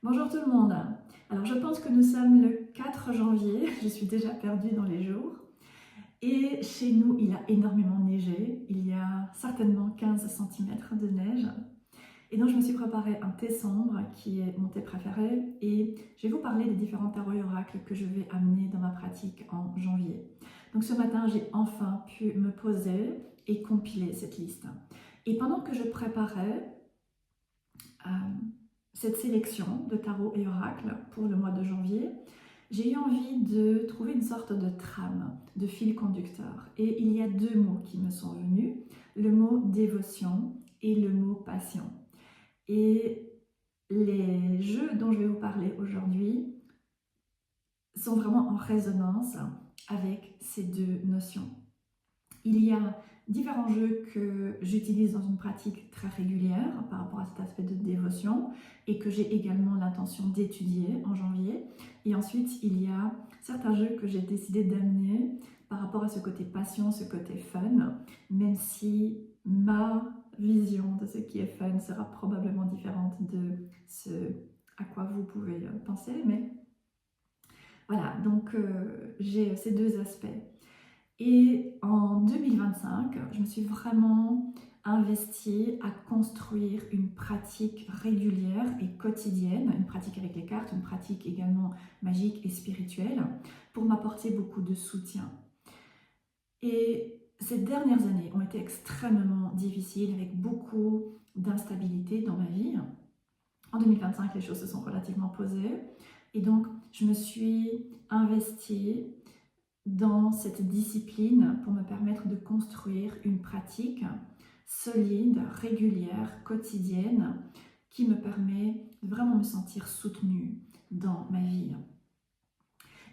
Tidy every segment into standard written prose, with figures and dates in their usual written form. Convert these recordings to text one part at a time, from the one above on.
Bonjour tout le monde. Alors je pense que nous sommes le 4 janvier, je suis déjà perdue dans les jours. Et chez nous, il a énormément neigé, il y a certainement 15 cm de neige. Et donc je me suis préparé un thé sombre qui est mon thé préféré et je vais vous parler des différents tarots et oracles que je vais amener dans ma pratique en janvier. Donc ce matin, j'ai enfin pu me poser et compiler cette liste. Et pendant que je préparais cette sélection de tarots et oracles pour le mois de janvier, j'ai eu envie de trouver une sorte de trame, de fil conducteur. Et il y a deux mots qui me sont venus, le mot dévotion et le mot passion. Et les jeux dont je vais vous parler aujourd'hui sont vraiment en résonance avec ces deux notions. Il y a différents jeux que j'utilise dans une pratique très régulière par rapport à cet aspect de dévotion et que j'ai également l'intention d'étudier en janvier. Et ensuite, il y a certains jeux que j'ai décidé d'amener par rapport à ce côté passion, ce côté fun, même si ma vision de ce qui est fun sera probablement différente de ce à quoi vous pouvez penser. Mais voilà, donc j'ai ces deux aspects. Et en 2025, je me suis vraiment investie à construire une pratique régulière et quotidienne, une pratique avec les cartes, une pratique également magique et spirituelle, pour m'apporter beaucoup de soutien. Et ces dernières années ont été extrêmement difficiles, avec beaucoup d'instabilité dans ma vie. En 2025, les choses se sont relativement posées. Et donc, je me suis investie dans cette discipline pour me permettre de construire une pratique solide, régulière, quotidienne, qui me permet de vraiment me sentir soutenue dans ma vie.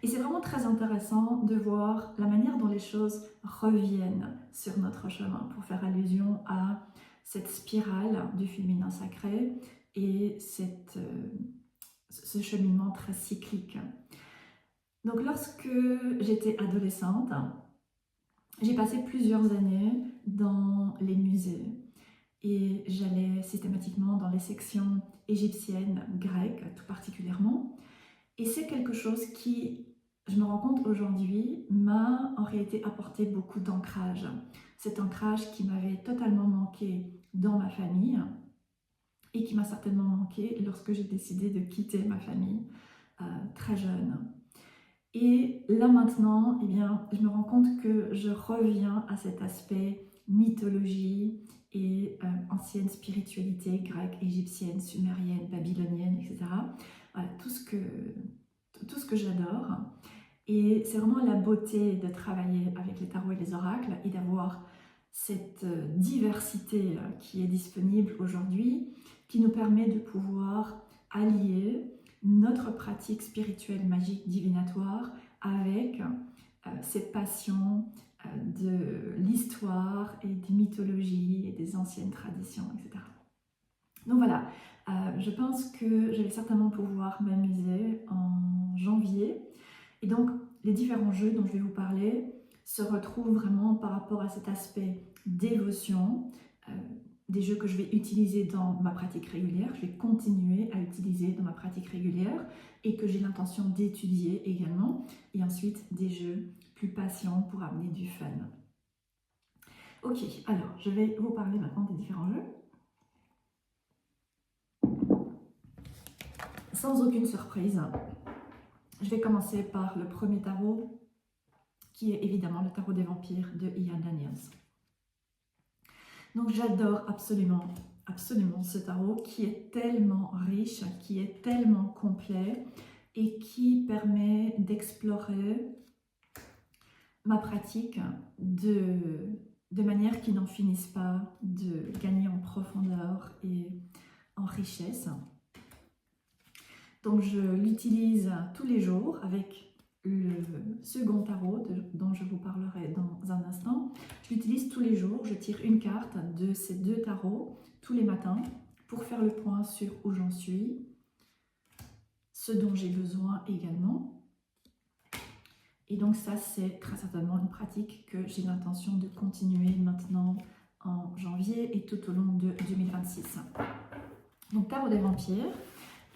Et c'est vraiment très intéressant de voir la manière dont les choses reviennent sur notre chemin, pour faire allusion à cette spirale du féminin sacré et ce cheminement très cyclique. Donc lorsque j'étais adolescente, j'ai passé plusieurs années dans les musées et j'allais systématiquement dans les sections égyptiennes, grecques tout particulièrement. Et c'est quelque chose qui, je me rends compte aujourd'hui, m'a en réalité apporté beaucoup d'ancrage. Cet ancrage qui m'avait totalement manqué dans ma famille et qui m'a certainement manqué lorsque j'ai décidé de quitter ma famille très jeune. Et là maintenant, eh bien, je me rends compte que je reviens à cet aspect mythologie et ancienne spiritualité grecque, égyptienne, sumérienne, babylonienne, etc. Voilà, tout ce que j'adore. Et c'est vraiment la beauté de travailler avec les tarots et les oracles et d'avoir cette diversité qui est disponible aujourd'hui, qui nous permet de pouvoir allier notre pratique spirituelle, magique, divinatoire avec ces passions de l'histoire et des mythologies et des anciennes traditions, etc. Donc voilà, je pense que je vais certainement pouvoir m'amuser en janvier. Et donc, les différents jeux dont je vais vous parler se retrouvent vraiment par rapport à cet aspect dévotion, des jeux que je vais utiliser dans ma pratique régulière, je vais continuer à utiliser dans ma pratique régulière et que j'ai l'intention d'étudier également, et ensuite des jeux plus patients pour amener du fun. Ok, alors je vais vous parler maintenant des différents jeux. Sans aucune surprise, je vais commencer par le premier tarot, qui est évidemment le tarot des vampires de Ian Daniels. Donc j'adore absolument ce tarot qui est tellement riche, qui est tellement complet et qui permet d'explorer ma pratique de manière qui n'en finisse pas, de gagner en profondeur et en richesse. Donc je l'utilise tous les jours avec le second tarot dont je vous parlerai dans un instant. Je l'utilise tous les jours, je tire une carte de ces deux tarots tous les matins pour faire le point sur où j'en suis, ce dont j'ai besoin également. Et donc ça, c'est très certainement une pratique que j'ai l'intention de continuer maintenant en janvier et tout au long de 2026. Donc tarot des vampires.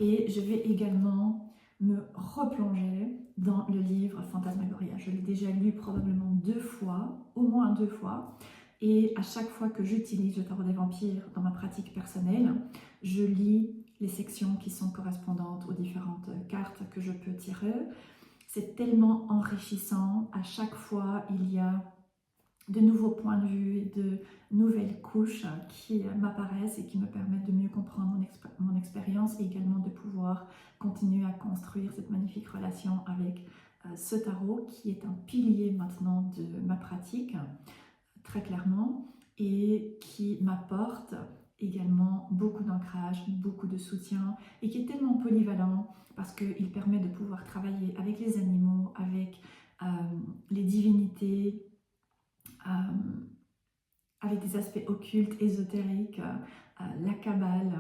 Et je vais également me replonger dans le livre Phantasmagoria. Je l'ai déjà lu probablement 2 fois, au moins 2 fois. Et à chaque fois que j'utilise le tarot des vampires dans ma pratique personnelle, je lis les sections qui sont correspondantes aux différentes cartes que je peux tirer. C'est tellement enrichissant. À chaque fois, il y a de nouveaux points de vue et de nouvelles couches qui m'apparaissent et qui me permettent de mieux comprendre mon expérience et également de pouvoir continuer à construire cette magnifique relation avec ce tarot qui est un pilier maintenant de ma pratique, très clairement, et qui m'apporte également beaucoup d'ancrage, beaucoup de soutien et qui est tellement polyvalent parce qu'il permet de pouvoir travailler avec les animaux, avec les divinités, avec des aspects occultes, ésotériques, la Kabbale.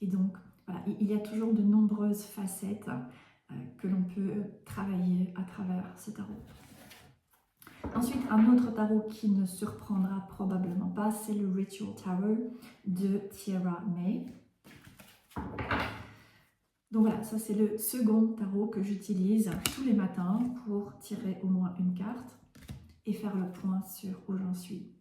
Et donc, voilà, il y a toujours de nombreuses facettes que l'on peut travailler à travers ce tarot. Ensuite, un autre tarot qui ne surprendra probablement pas, c'est le Ritual Tarot de Tierra May. Donc voilà, ça c'est le second tarot que j'utilise tous les matins pour tirer au moins une carte et faire le point sur où j'en suis.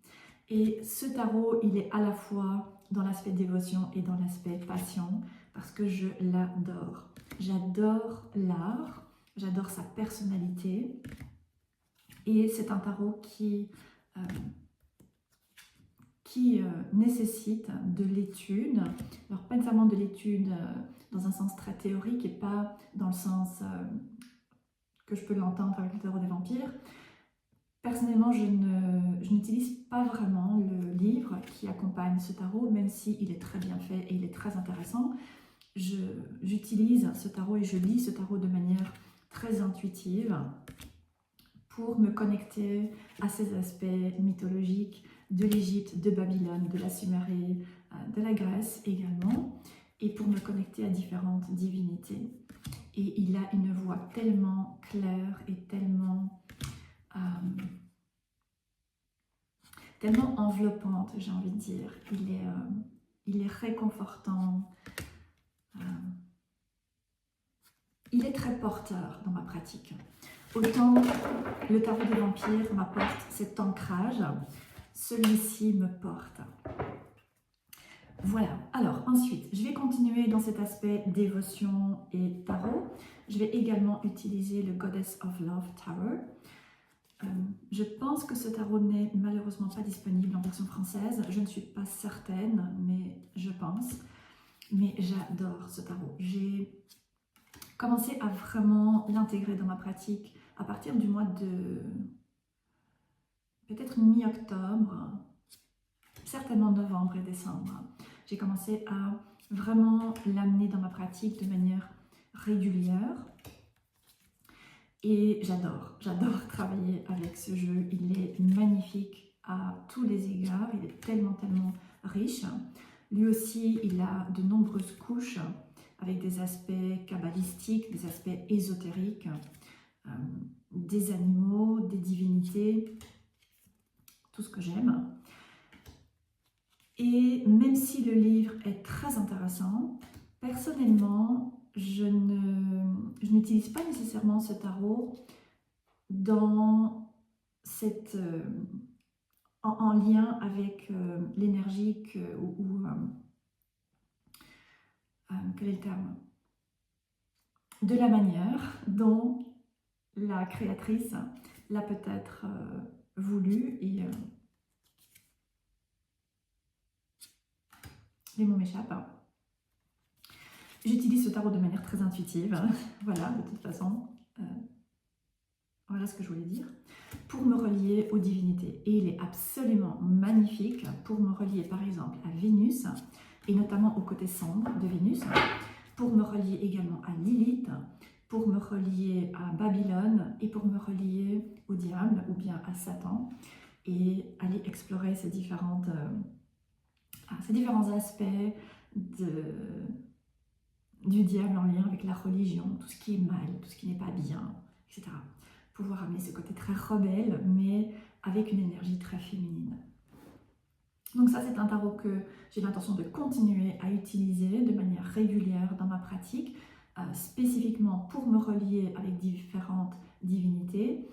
Et ce tarot, il est à la fois dans l'aspect dévotion et dans l'aspect passion, parce que je l'adore. J'adore l'art, j'adore sa personnalité, et c'est un tarot qui nécessite de l'étude. Alors pas nécessairement de l'étude dans un sens très théorique et pas dans le sens que je peux l'entendre avec le tarot des vampires. Personnellement, je n'utilise pas vraiment le livre qui accompagne ce tarot, même s'il est très bien fait et il est très intéressant. J'utilise ce tarot et je lis ce tarot de manière très intuitive pour me connecter à ces aspects mythologiques de l'Égypte, de Babylone, de la Sumérie, de la Grèce également, et pour me connecter à différentes divinités. Et il a une voix tellement claire et tellement enveloppante, j'ai envie de dire. Il est réconfortant. Il est très porteur dans ma pratique. Autant le tarot des vampires m'apporte cet ancrage, celui-ci me porte. Voilà, alors ensuite, je vais continuer dans cet aspect dévotion et tarot. Je vais également utiliser le Goddess of Love Tarot. Je pense que ce tarot n'est malheureusement pas disponible en version française. Je ne suis pas certaine, mais je pense. Mais j'adore ce tarot. J'ai commencé à vraiment l'intégrer dans ma pratique à partir du mois de peut-être mi-octobre, certainement novembre et décembre. J'ai commencé à vraiment l'amener dans ma pratique de manière régulière. Et j'adore travailler avec ce jeu. Il est magnifique à tous les égards. Il est tellement riche. Lui aussi, il a de nombreuses couches avec des aspects kabbalistiques, des aspects ésotériques, des animaux, des divinités, tout ce que j'aime. Et même si le livre est très intéressant, personnellement, je n'utilise pas nécessairement ce tarot dans cette, en lien avec l'énergie quel est le terme, de la manière dont la créatrice l'a peut-être voulu. Et les mots m'échappent. J'utilise ce tarot de manière très intuitive, voilà, de toute façon, voilà ce que je voulais dire, pour me relier aux divinités. Et il est absolument magnifique pour me relier par exemple à Vénus, et notamment au côté sombre de Vénus, pour me relier également à Lilith, pour me relier à Babylone, et pour me relier au diable, ou bien à Satan, et aller explorer ces différents aspects du diable en lien avec la religion, tout ce qui est mal, tout ce qui n'est pas bien, etc. Pouvoir amener ce côté très rebelle, mais avec une énergie très féminine. Donc ça, c'est un tarot que j'ai l'intention de continuer à utiliser de manière régulière dans ma pratique. spécifiquement pour me relier avec différentes divinités.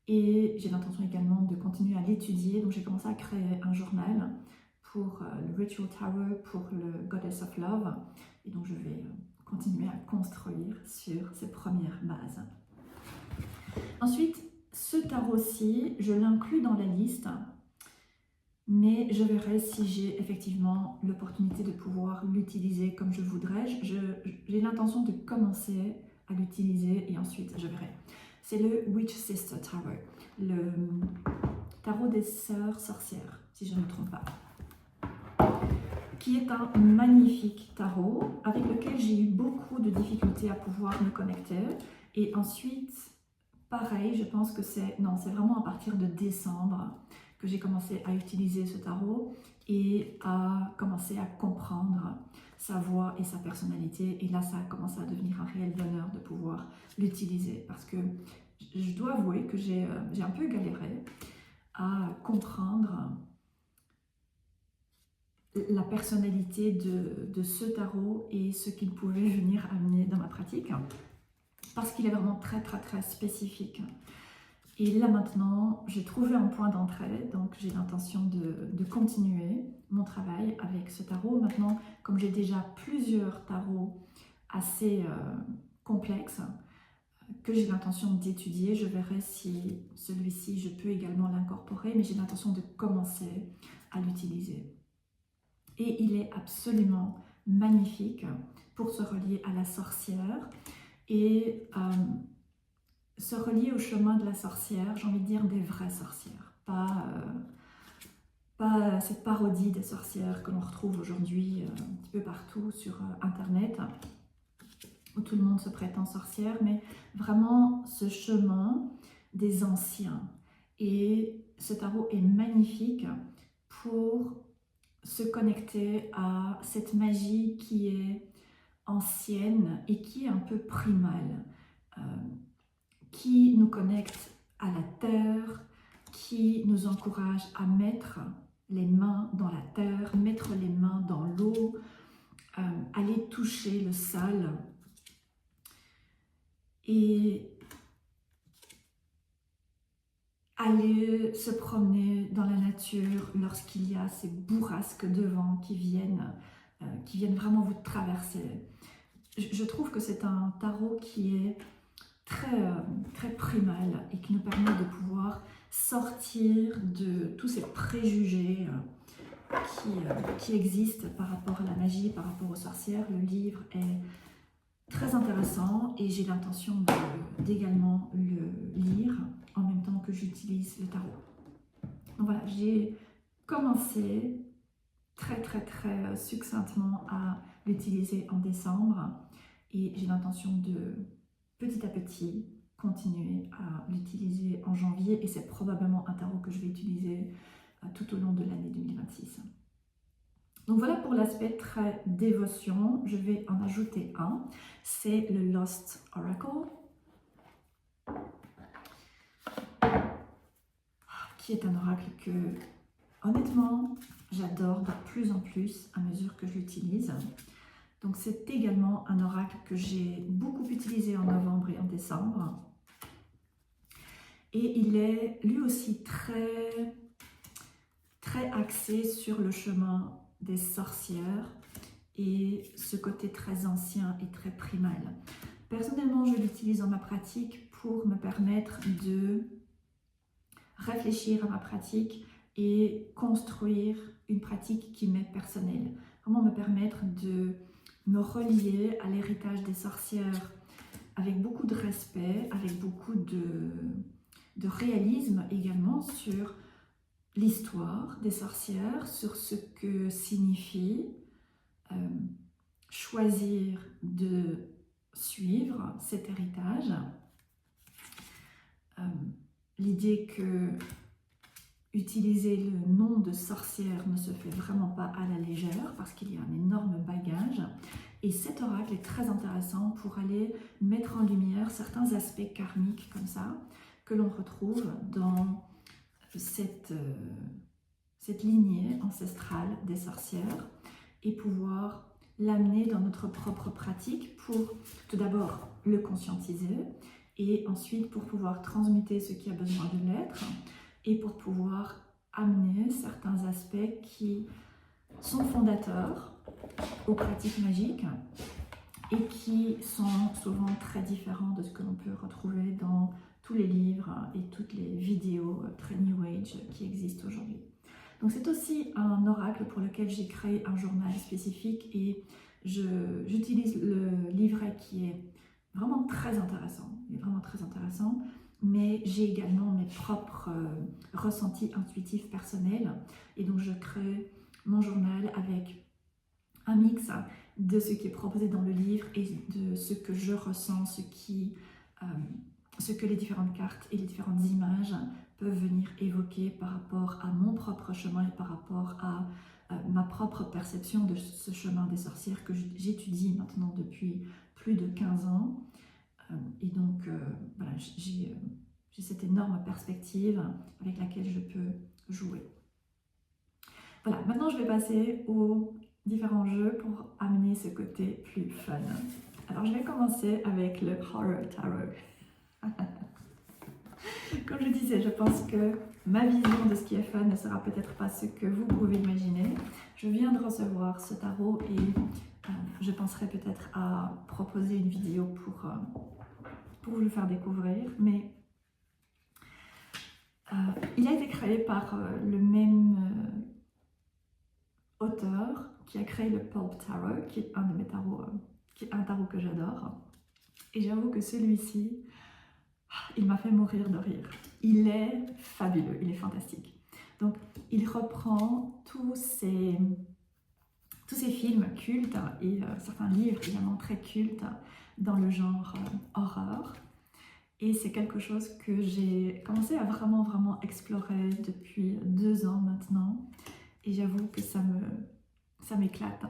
Et j'ai l'intention également de continuer à l'étudier. Donc j'ai commencé à créer un journal pour le Ritual Tower, pour le Goddess of Love. Et donc je vais continuer à construire sur ces premières bases. Ensuite, ce tarot-ci, je l'inclus dans la liste, mais je verrai si j'ai effectivement l'opportunité de pouvoir l'utiliser comme je voudrais. J'ai l'intention de commencer à l'utiliser et ensuite je verrai. C'est le Witch Sister Tarot, le tarot des sœurs sorcières, si je ne me trompe pas, qui est un magnifique tarot avec lequel j'ai eu beaucoup de difficultés à pouvoir me connecter. Et ensuite, pareil, je pense que c'est vraiment à partir de décembre que j'ai commencé à utiliser ce tarot et à commencer à comprendre sa voix et sa personnalité. Et là, ça a commencé à devenir un réel bonheur de pouvoir l'utiliser parce que je dois avouer que j'ai un peu galéré à comprendre la personnalité de ce tarot et ce qu'il pouvait venir amener dans ma pratique parce qu'il est vraiment très très très spécifique. Et là maintenant, j'ai trouvé un point d'entrée, donc j'ai l'intention de continuer mon travail avec ce tarot. Maintenant, comme j'ai déjà plusieurs tarots assez complexes que j'ai l'intention d'étudier, je verrai si celui-ci, je peux également l'incorporer, mais j'ai l'intention de commencer à l'utiliser. Et il est absolument magnifique pour se relier à la sorcière et se relier au chemin de la sorcière, j'ai envie de dire des vraies sorcières, pas cette parodie des sorcières que l'on retrouve aujourd'hui un petit peu partout sur Internet, où tout le monde se prétend sorcière, mais vraiment ce chemin des anciens. Et ce tarot est magnifique pour se connecter à cette magie qui est ancienne et qui est un peu primale. Qui nous connecte à la terre, qui nous encourage à mettre les mains dans la terre, mettre les mains dans l'eau, aller toucher le sol et aller se promener dans la nature lorsqu'il y a ces bourrasques de vent qui viennent vraiment vous traverser. Je trouve que c'est un tarot qui est très primal et qui nous permet de pouvoir sortir de tous ces préjugés qui existent par rapport à la magie, par rapport aux sorcières. Le livre est très intéressant et j'ai l'intention d'également le lire en même temps que j'utilise le tarot. Donc voilà, j'ai commencé très succinctement à l'utiliser en décembre et j'ai l'intention de petit à petit continuer à l'utiliser en janvier et c'est probablement un tarot que je vais utiliser tout au long de l'année 2026. Donc voilà pour l'aspect très dévotion. Je vais en ajouter un, c'est le Lost Oracle, qui est un oracle que honnêtement j'adore de plus en plus à mesure que je l'utilise. Donc c'est également un oracle que j'ai beaucoup utilisé en novembre et en décembre. Et il est lui aussi très axé sur le chemin des sorcières et ce côté très ancien et très primal. Personnellement, je l'utilise dans ma pratique pour me permettre de réfléchir à ma pratique et construire une pratique qui m'est personnelle. Vraiment me permettre de me relier à l'héritage des sorcières avec beaucoup de respect, avec beaucoup de réalisme également sur l'histoire des sorcières, sur ce que signifie choisir de suivre cet héritage. L'idée que utiliser le nom de sorcière ne se fait vraiment pas à la légère parce qu'il y a un énorme bagage. Et cet oracle est très intéressant pour aller mettre en lumière certains aspects karmiques comme ça que l'on retrouve dans cette lignée ancestrale des sorcières et pouvoir l'amener dans notre propre pratique pour tout d'abord le conscientiser et ensuite pour pouvoir transmuter ce qui a besoin de l'être et pour pouvoir amener certains aspects qui sont fondateurs aux pratiques magiques et qui sont souvent très différents de ce que l'on peut retrouver dans tous les livres et toutes les vidéos très New Age qui existent aujourd'hui. Donc c'est aussi un oracle pour lequel j'ai créé un journal spécifique et j'utilise le livret qui est vraiment très intéressant, mais j'ai également mes propres ressentis intuitifs personnels et donc je crée mon journal avec un mix de ce qui est proposé dans le livre et de ce que je ressens, ce que les différentes cartes et les différentes images peuvent venir évoquer par rapport à mon propre chemin et par rapport à ma propre perception de ce chemin des sorcières que j'étudie maintenant depuis plus de 15 ans. Et donc, voilà, j'ai cette énorme perspective avec laquelle je peux jouer. Voilà, maintenant je vais passer aux différents jeux pour amener ce côté plus fun. Alors je vais commencer avec le Horror Tarot. Comme je disais, je pense que ma vision de ce qui est fun ne sera peut-être pas ce que vous pouvez imaginer. Je viens de recevoir ce tarot et je penserai peut-être à proposer une vidéo pour vous le faire découvrir. Mais il a été créé par le même auteur qui a créé le Pulp Tarot, qui est un de mes tarots, qui est un tarot que j'adore. Et j'avoue que celui-ci, il m'a fait mourir de rire. Il est fabuleux, il est fantastique. Donc, il reprend tous ces films cultes et certains livres également très cultes dans le genre horreur. Et c'est quelque chose que j'ai commencé à vraiment explorer depuis 2 ans maintenant. Et j'avoue que ça m'éclate.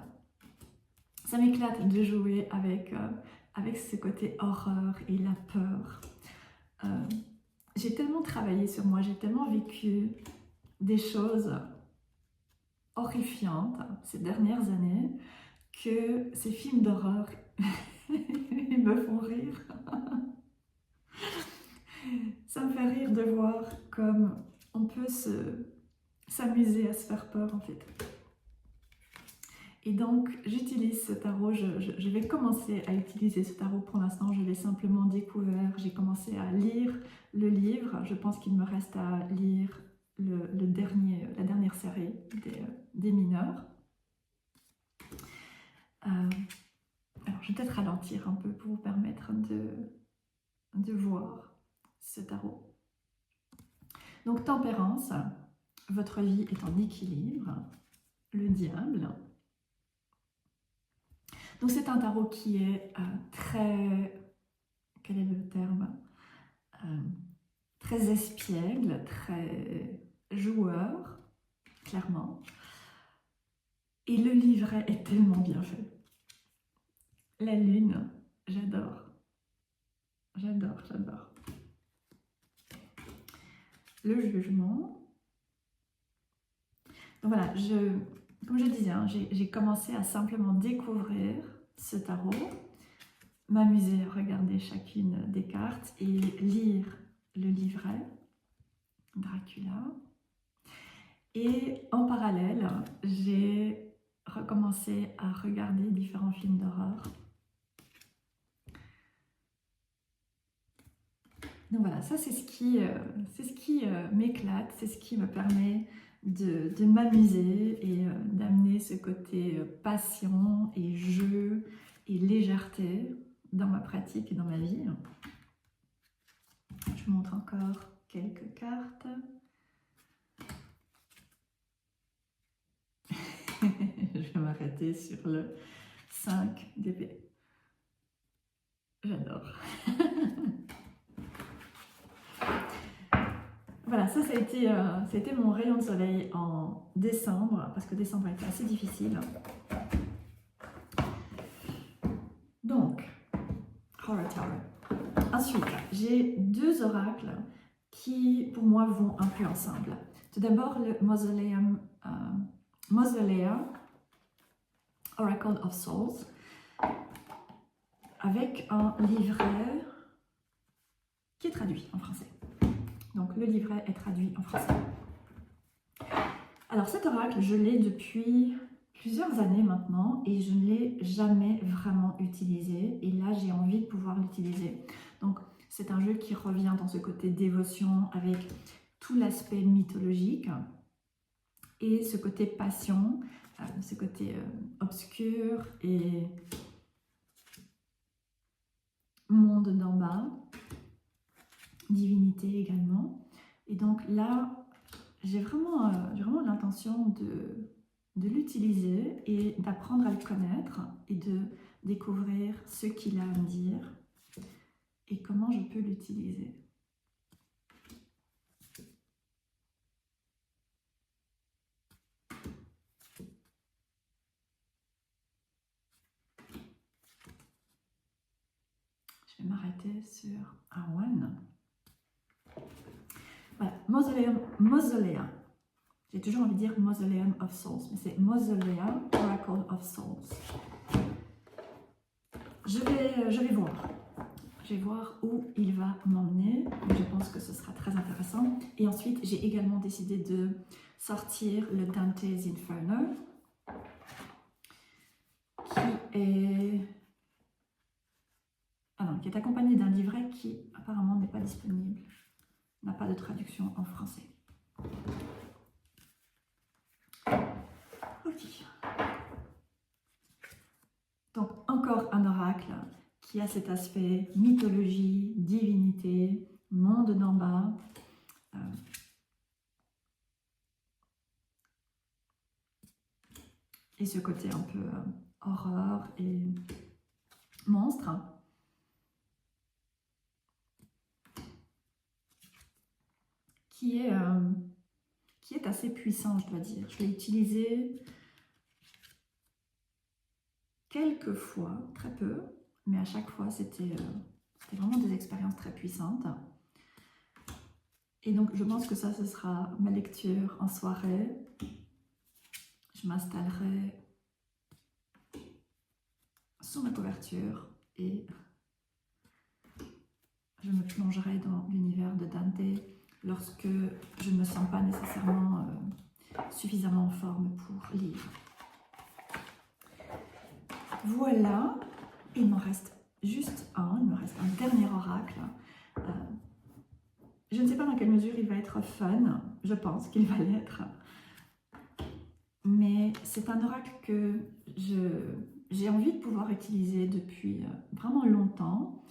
Ça m'éclate de jouer avec ce côté horreur et la peur. J'ai tellement travaillé sur moi, j'ai tellement vécu des choses horrifiantes ces dernières années que ces films d'horreur, ils me font rire. Ça me fait rire de voir comme on peut s'amuser à se faire peur en fait. Et donc j'utilise ce tarot, je vais commencer à utiliser ce tarot pour l'instant, je l'ai simplement découvert, j'ai commencé à lire le livre, je pense qu'il me reste à lire la dernière série des mineurs. Alors je vais peut-être ralentir un peu pour vous permettre de voir ce tarot. Donc tempérance, votre vie est en équilibre, le diable. Donc c'est un tarot qui est très, quel est le terme, très espiègle, très joueur, clairement. Et le livret est tellement bien fait. La lune, j'adore. J'adore. Le jugement. Donc voilà, comme je disais, hein, j'ai commencé à simplement découvrir ce tarot, m'amuser à regarder chacune des cartes et lire le livret Dracula. Et en parallèle, j'ai recommencé à regarder différents films d'horreur. Donc voilà, ça c'est ce qui m'éclate, c'est ce qui me permet de m'amuser et d'amener ce côté passion et jeu et légèreté dans ma pratique et dans ma vie. Je vous montre encore quelques cartes. Je vais m'arrêter sur le 5 d'épée. J'adore. Voilà, ça a été mon rayon de soleil en décembre, parce que décembre a été assez difficile. Donc, Horror Tarot. Ensuite, j'ai 2 oracles qui, pour moi, vont un peu ensemble. Tout d'abord, le Mausolea Oracle of Souls, avec un livret qui est traduit en français. Donc le livret est traduit en français. Alors cet oracle, je l'ai depuis plusieurs années maintenant et je ne l'ai jamais vraiment utilisé. Et là, j'ai envie de pouvoir l'utiliser. Donc c'est un jeu qui revient dans ce côté dévotion avec tout l'aspect mythologique et ce côté passion, ce côté obscur et monde d'en bas, divinité également. Et donc là, j'ai vraiment l'intention de l'utiliser et d'apprendre à le connaître et de découvrir ce qu'il a à me dire et comment je peux l'utiliser. Je vais m'arrêter sur Arwen. Voilà, Mausoleum. J'ai toujours envie de dire Mausoleum of Souls, mais c'est Mausoleum Oracle of Souls. Je vais voir. Je vais voir où il va m'emmener. Je pense que ce sera très intéressant. Et ensuite, j'ai également décidé de sortir le Dante's Inferno, qui est accompagné d'un livret qui apparemment n'est pas disponible, n'a pas de traduction en français. Ok. Donc encore un oracle qui a cet aspect mythologie, divinité, monde d'en bas. Et ce côté un peu horreur et monstre. Qui est assez puissant, je dois dire. Je l'ai utilisé quelques fois, très peu, mais à chaque fois, c'était vraiment des expériences très puissantes. Et donc, je pense que ça, ce sera ma lecture en soirée. Je m'installerai sous ma couverture et je me plongerai dans l'univers de Dante lorsque je ne me sens pas nécessairement suffisamment en forme pour lire. Voilà, il m'en reste juste un, il me reste un dernier oracle. Je ne sais pas dans quelle mesure il va être fun, je pense qu'il va l'être. Mais c'est un oracle que j'ai envie de pouvoir utiliser depuis vraiment longtemps.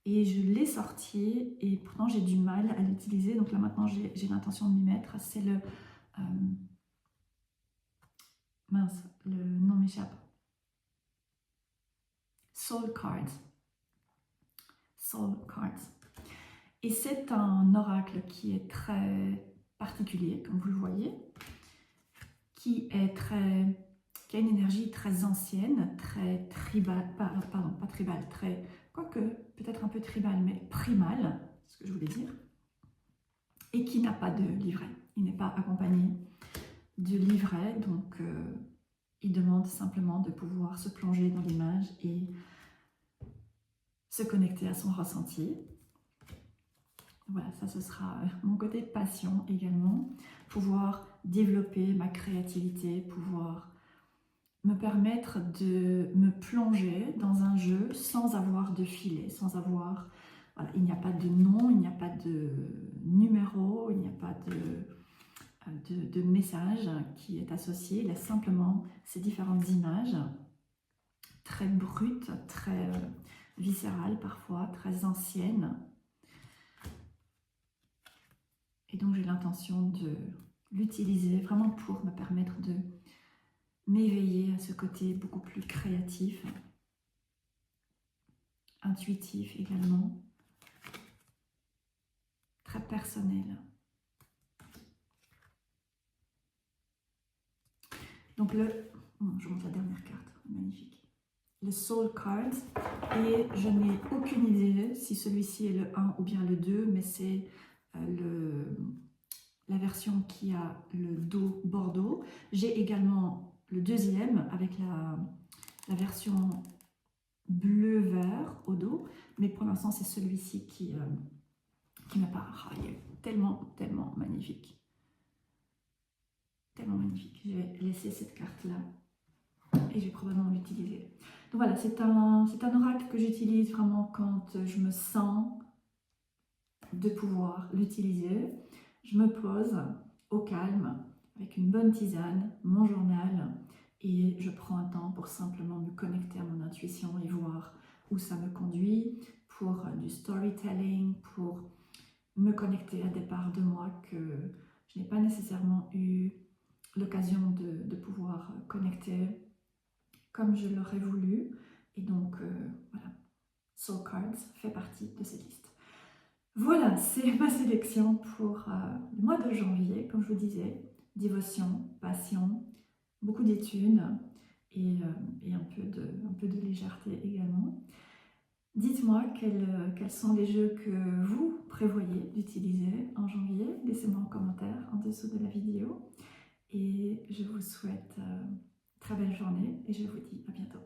Et je l'ai sorti et pourtant j'ai du mal à l'utiliser. Donc là maintenant j'ai l'intention de m'y mettre. C'est le... mince, le nom m'échappe. Soul Cards. Soul Cards. Et c'est un oracle qui est très particulier, comme vous le voyez, qui a une énergie très ancienne, très tribale, pardon, pas tribale, très, quoique peut-être un peu tribale, mais primale, c'est ce que je voulais dire, et qui n'a pas de livret. Il n'est pas accompagné de livret, donc il demande simplement de pouvoir se plonger dans l'image et se connecter à son ressenti. Voilà, ça ce sera mon côté passion également, pouvoir développer ma créativité, pouvoir me permettre de me plonger dans un jeu sans avoir de filet, sans avoir... Voilà, il n'y a pas de nom, il n'y a pas de numéro, il n'y a pas de message qui est associé. Il y a simplement ces différentes images très brutes, très viscérales parfois, très anciennes. Et donc j'ai l'intention de l'utiliser vraiment pour me permettre de m'éveiller à ce côté beaucoup plus créatif, intuitif également, très personnel. Donc je montre la dernière carte, magnifique. Le Soul Cards, et je n'ai aucune idée si celui-ci est le 1 ou bien le 2, mais c'est la version qui a le dos bordeaux. J'ai également le deuxième avec la version bleu-vert au dos, mais pour l'instant c'est celui-ci qui me parle. Ah, il est tellement, tellement magnifique. Tellement magnifique. Je vais laisser cette carte-là et je vais probablement l'utiliser. Donc voilà, c'est un oracle que j'utilise vraiment quand je me sens de pouvoir l'utiliser. Je me pose au calme avec une bonne tisane, mon journal, et je prends un temps pour simplement me connecter à mon intuition et voir où ça me conduit, pour du storytelling, pour me connecter à des parts de moi que je n'ai pas nécessairement eu l'occasion de pouvoir connecter comme je l'aurais voulu. Et donc, voilà, Soul Cards fait partie de cette liste. Voilà, c'est ma sélection pour le mois de janvier, comme je vous disais. Dévotion, passion, beaucoup d'études et un peu de légèreté également. Dites-moi quels sont les jeux que vous prévoyez d'utiliser en janvier. Laissez-moi un commentaire en dessous de la vidéo. Et je vous souhaite une très belle journée et je vous dis à bientôt.